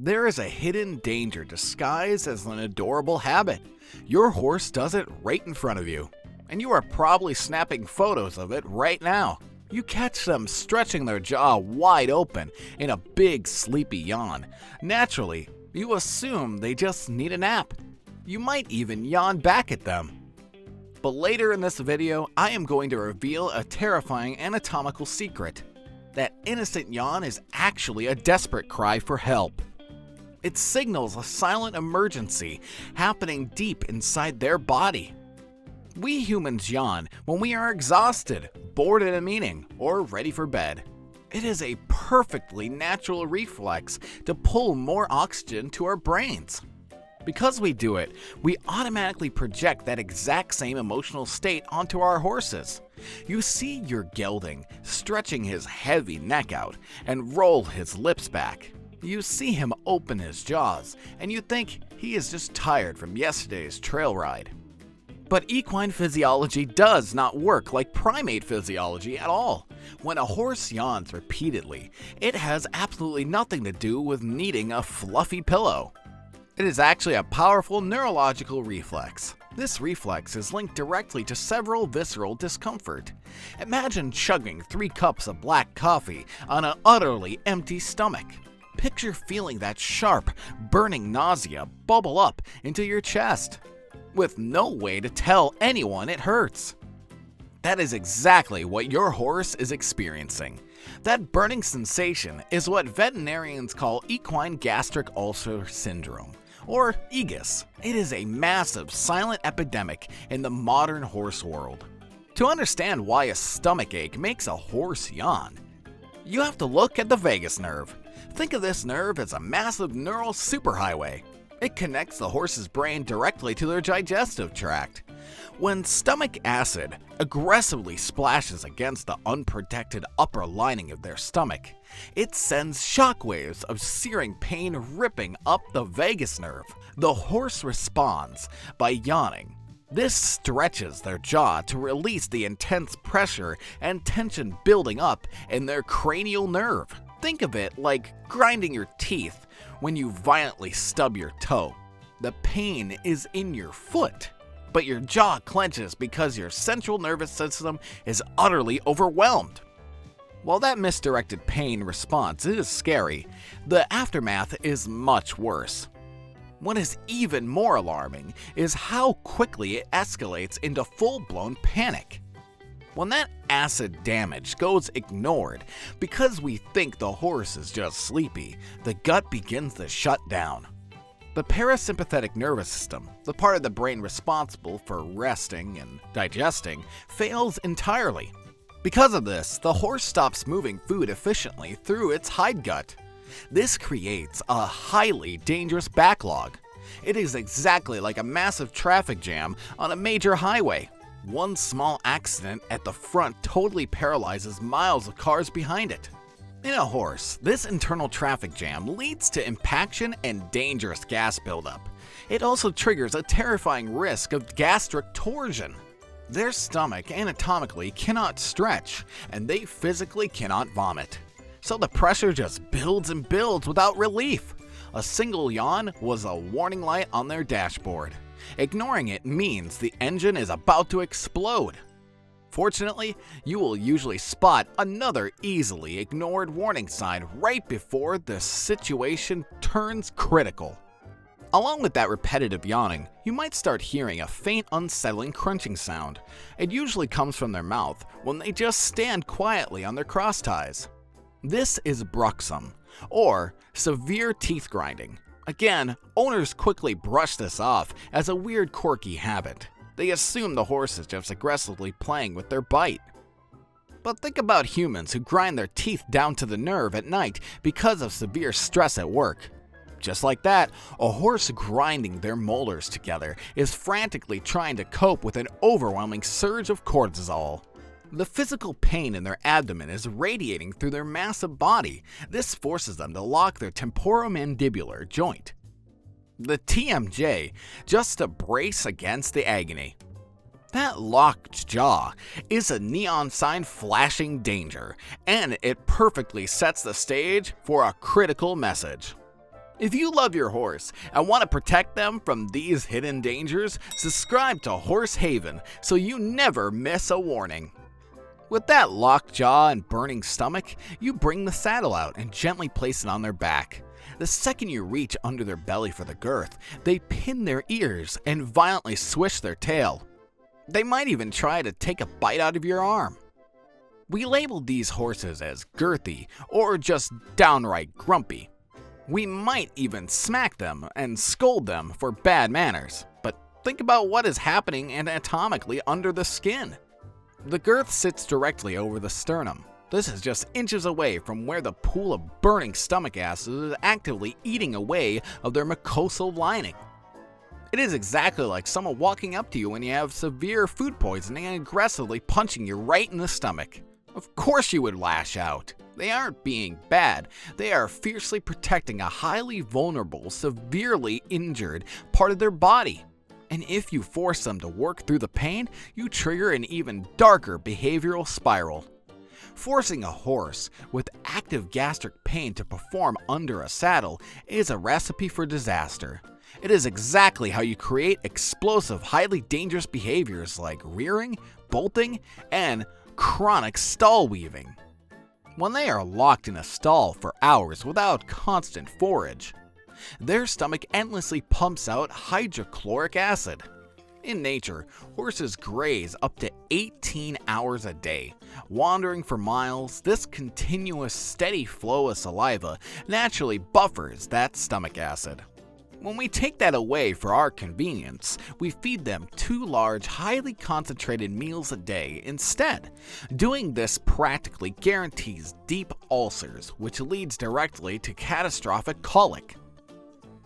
There is a hidden danger disguised as an adorable habit. Your horse does it right in front of you, and you are probably snapping photos of it right now. You catch them stretching their jaw wide open in a big sleepy yawn. Naturally, you assume they just need a nap. You might even yawn back at them. But later in this video, I am going to reveal a terrifying anatomical secret. That innocent yawn is actually a desperate cry for help. It signals a silent emergency happening deep inside their body. We humans yawn when we are exhausted, bored at a meeting, or ready for bed. It is a perfectly natural reflex to pull more oxygen to our brains. Because we do it, we automatically project that exact same emotional state onto our horses. You see your gelding stretching his heavy neck out and roll his lips back. You see him open his jaws, and you think he is just tired from yesterday's trail ride. But equine physiology does not work like primate physiology at all. When a horse yawns repeatedly, it has absolutely nothing to do with needing a fluffy pillow. It is actually a powerful neurological reflex. This reflex is linked directly to several visceral discomfort. Imagine chugging 3 cups of black coffee on an utterly empty stomach. Picture feeling that sharp, burning nausea bubble up into your chest, with no way to tell anyone it hurts. That is exactly what your horse is experiencing. That burning sensation is what veterinarians call equine gastric ulcer syndrome, or EGUS. It is a massive silent epidemic in the modern horse world. To understand why a stomach ache makes a horse yawn, you have to look at the vagus nerve. Think of this nerve as a massive neural superhighway. It connects the horse's brain directly to their digestive tract. When stomach acid aggressively splashes against the unprotected upper lining of their stomach, it sends shockwaves of searing pain ripping up the vagus nerve. The horse responds by yawning. This stretches their jaw to release the intense pressure and tension building up in their cranial nerve. Think of it like grinding your teeth when you violently stub your toe. The pain is in your foot, but your jaw clenches because your central nervous system is utterly overwhelmed. While that misdirected pain response is scary, the aftermath is much worse. What is even more alarming is how quickly it escalates into full-blown panic. When that acid damage goes ignored because we think the horse is just sleepy, the gut begins to shut down. The parasympathetic nervous system, the part of the brain responsible for resting and digesting, fails entirely. Because of this, the horse stops moving food efficiently through its hindgut. This creates a highly dangerous backlog. It is exactly like a massive traffic jam on a major highway. One small accident at the front totally paralyzes miles of cars behind it. In a horse, this internal traffic jam leads to impaction and dangerous gas buildup. It also triggers a terrifying risk of gastric torsion. Their stomach anatomically cannot stretch, and they physically cannot vomit. So the pressure just builds and builds without relief. A single yawn was a warning light on their dashboard. Ignoring it means the engine is about to explode. Fortunately, you will usually spot another easily ignored warning sign right before the situation turns critical. Along with that repetitive yawning, you might start hearing a faint, unsettling crunching sound. It usually comes from their mouth when they just stand quietly on their cross ties. This is bruxism, or severe teeth grinding. Again, owners quickly brush this off as a weird, quirky habit. They assume the horse is just aggressively playing with their bite. But think about humans who grind their teeth down to the nerve at night because of severe stress at work. Just like that, a horse grinding their molars together is frantically trying to cope with an overwhelming surge of cortisol. The physical pain in their abdomen is radiating through their massive body. This forces them to lock their temporomandibular joint, the TMJ, just to brace against the agony. That locked jaw is a neon sign flashing danger, and it perfectly sets the stage for a critical message. If you love your horse and want to protect them from these hidden dangers, subscribe to Horse Haven so you never miss a warning. With that locked jaw and burning stomach, you bring the saddle out and gently place it on their back. The second you reach under their belly for the girth, they pin their ears and violently swish their tail. They might even try to take a bite out of your arm. We label these horses as girthy or just downright grumpy. We might even smack them and scold them for bad manners, but think about what is happening anatomically under the skin. The girth sits directly over the sternum. This is just inches away from where the pool of burning stomach acid is actively eating away of their mucosal lining. It is exactly like someone walking up to you when you have severe food poisoning and aggressively punching you right in the stomach. Of course you would lash out. They aren't being bad. They are fiercely protecting a highly vulnerable, severely injured part of their body. And if you force them to work through the pain, you trigger an even darker behavioral spiral. Forcing a horse with active gastric pain to perform under a saddle is a recipe for disaster. It is exactly how you create explosive, highly dangerous behaviors like rearing, bolting, and chronic stall weaving. When they are locked in a stall for hours without constant forage, their stomach endlessly pumps out hydrochloric acid. In nature, horses graze up to 18 hours a day. Wandering for miles, this continuous steady flow of saliva naturally buffers that stomach acid. When we take that away for our convenience, we feed them 2 large, highly concentrated meals a day instead. Doing this practically guarantees deep ulcers, which leads directly to catastrophic colic.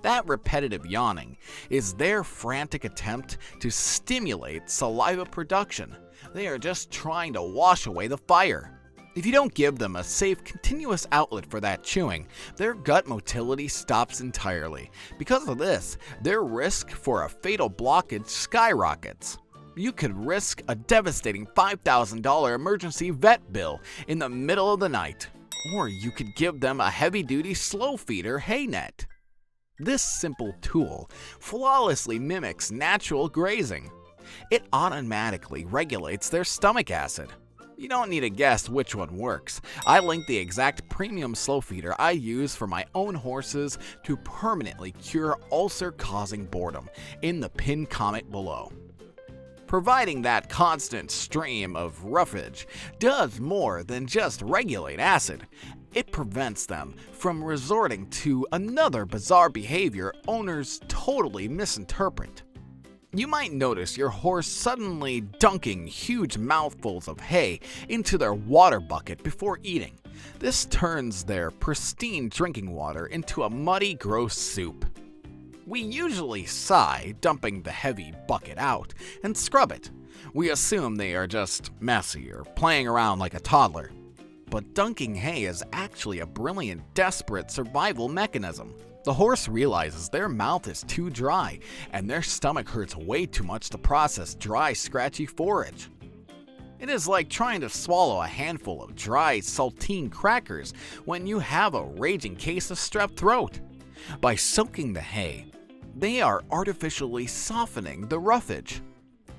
That repetitive yawning is their frantic attempt to stimulate saliva production. They are just trying to wash away the fire. If you don't give them a safe, continuous outlet for that chewing, their gut motility stops entirely. Because of this, their risk for a fatal blockage skyrockets. You could risk a devastating $5,000 emergency vet bill in the middle of the night. Or you could give them a heavy-duty slow feeder hay net. This simple tool flawlessly mimics natural grazing. It automatically regulates their stomach acid. You don't need to guess which one works. I linked the exact premium slow feeder I use for my own horses to permanently cure ulcer-causing boredom in the pinned comment below. Providing that constant stream of roughage does more than just regulate acid. It prevents them from resorting to another bizarre behavior owners totally misinterpret. You might notice your horse suddenly dunking huge mouthfuls of hay into their water bucket before eating. This turns their pristine drinking water into a muddy, gross soup. We usually sigh, dumping the heavy bucket out, and scrub it. We assume they are just messy or playing around like a toddler. But dunking hay is actually a brilliant, desperate survival mechanism. The horse realizes their mouth is too dry, and their stomach hurts way too much to process dry, scratchy forage. It is like trying to swallow a handful of dry, saltine crackers when you have a raging case of strep throat. By soaking the hay, they are artificially softening the roughage.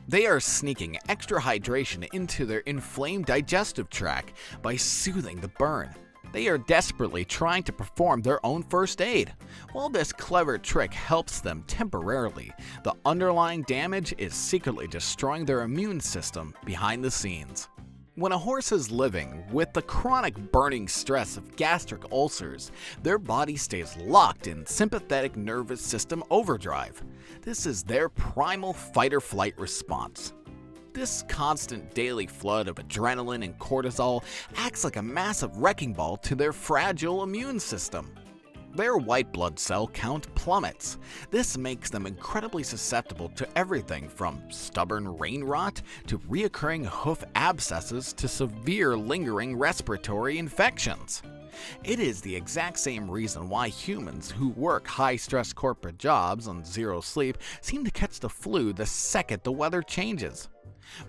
They are sneaking extra hydration into their inflamed digestive tract by soothing the burn. They are desperately trying to perform their own first aid. While this clever trick helps them temporarily, the underlying damage is secretly destroying their immune system behind the scenes. When a horse is living with the chronic burning stress of gastric ulcers, their body stays locked in sympathetic nervous system overdrive. This is their primal fight-or-flight response. This constant daily flood of adrenaline and cortisol acts like a massive wrecking ball to their fragile immune system. Their white blood cell count plummets. This makes them incredibly susceptible to everything from stubborn rain rot to reoccurring hoof abscesses to severe lingering respiratory infections. It is the exact same reason why humans who work high-stress corporate jobs on zero sleep seem to catch the flu the second the weather changes.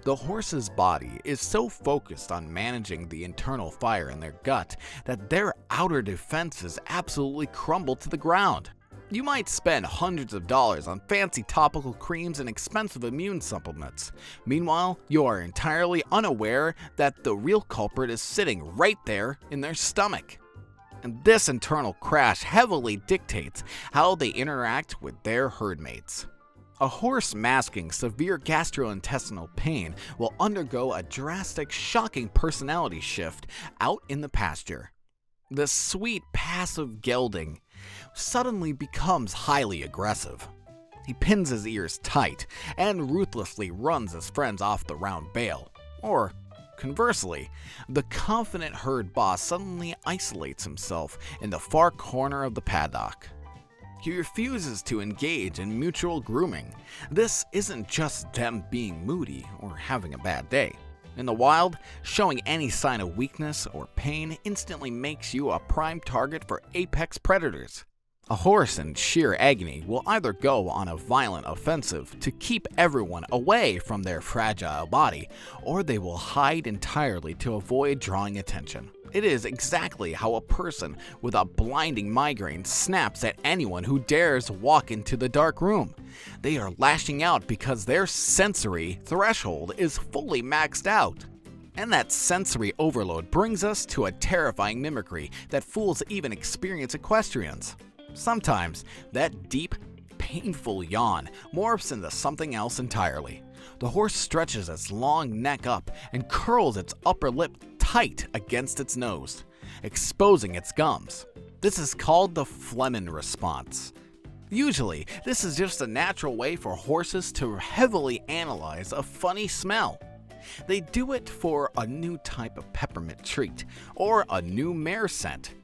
The horse's body is so focused on managing the internal fire in their gut that their outer defenses absolutely crumble to the ground. You might spend hundreds of dollars on fancy topical creams and expensive immune supplements. Meanwhile, you are entirely unaware that the real culprit is sitting right there in their stomach. And this internal crash heavily dictates how they interact with their herd mates. A horse masking severe gastrointestinal pain will undergo a drastic, shocking personality shift out in the pasture. The sweet, passive gelding suddenly becomes highly aggressive. He pins his ears tight and ruthlessly runs his friends off the round bale. Or, conversely, the confident herd boss suddenly isolates himself in the far corner of the paddock. He refuses to engage in mutual grooming. This isn't just them being moody or having a bad day. In the wild, showing any sign of weakness or pain instantly makes you a prime target for apex predators. A horse in sheer agony will either go on a violent offensive to keep everyone away from their fragile body, or they will hide entirely to avoid drawing attention. It is exactly how a person with a blinding migraine snaps at anyone who dares walk into the dark room. They are lashing out because their sensory threshold is fully maxed out. And that sensory overload brings us to a terrifying mimicry that fools even experienced equestrians. Sometimes that deep, painful yawn morphs into something else entirely. The horse stretches its long neck up and curls its upper lip tight against its nose, exposing its gums. This is called the phlegm response. Usually, this is just a natural way for horses to heavily analyze a funny smell. They do it for a new type of peppermint treat or a new mare scent,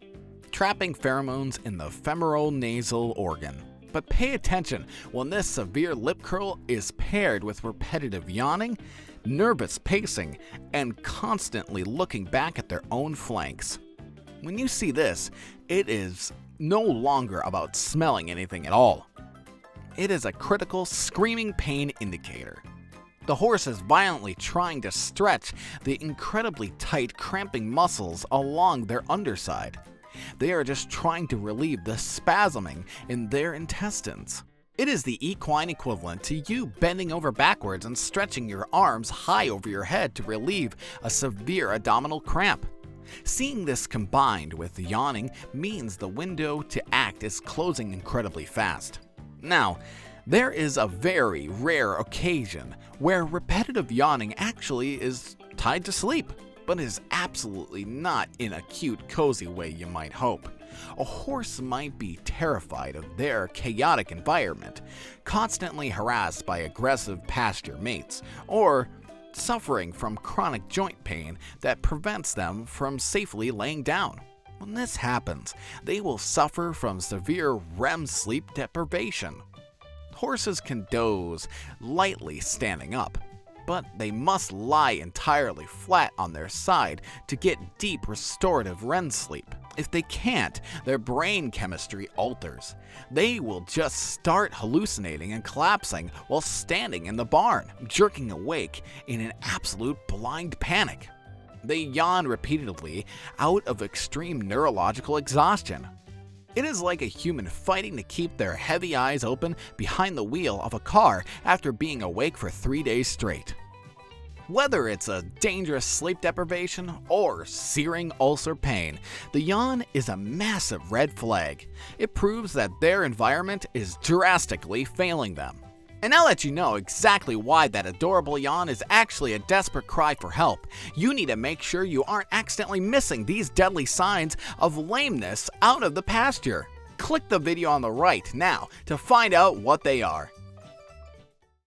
trapping pheromones in the femoral-nasal organ. But pay attention when this severe lip curl is paired with repetitive yawning, nervous pacing, and constantly looking back at their own flanks. When you see this, it is no longer about smelling anything at all. It is a critical, screaming pain indicator. The horse is violently trying to stretch the incredibly tight, cramping muscles along their underside. They are just trying to relieve the spasming in their intestines. It is the equine equivalent to you bending over backwards and stretching your arms high over your head to relieve a severe abdominal cramp. Seeing this combined with yawning means the window to act is closing incredibly fast. Now, there is a very rare occasion where repetitive yawning actually is tied to sleep, but is absolutely not in a cute, cozy way you might hope. A horse might be terrified of their chaotic environment, constantly harassed by aggressive pasture mates, or suffering from chronic joint pain that prevents them from safely laying down. When this happens, they will suffer from severe REM sleep deprivation. Horses can doze lightly standing up, but they must lie entirely flat on their side to get deep restorative REM sleep. If they can't, their brain chemistry alters. They will just start hallucinating and collapsing while standing in the barn, jerking awake in an absolute blind panic. They yawn repeatedly out of extreme neurological exhaustion. It is like a human fighting to keep their heavy eyes open behind the wheel of a car after being awake for 3 days straight. Whether it's a dangerous sleep deprivation or searing ulcer pain, the yawn is a massive red flag. It proves that their environment is drastically failing them. And now that you know exactly why that adorable yawn is actually a desperate cry for help, you need to make sure you aren't accidentally missing these deadly signs of lameness out of the pasture. Click the video on the right now to find out what they are.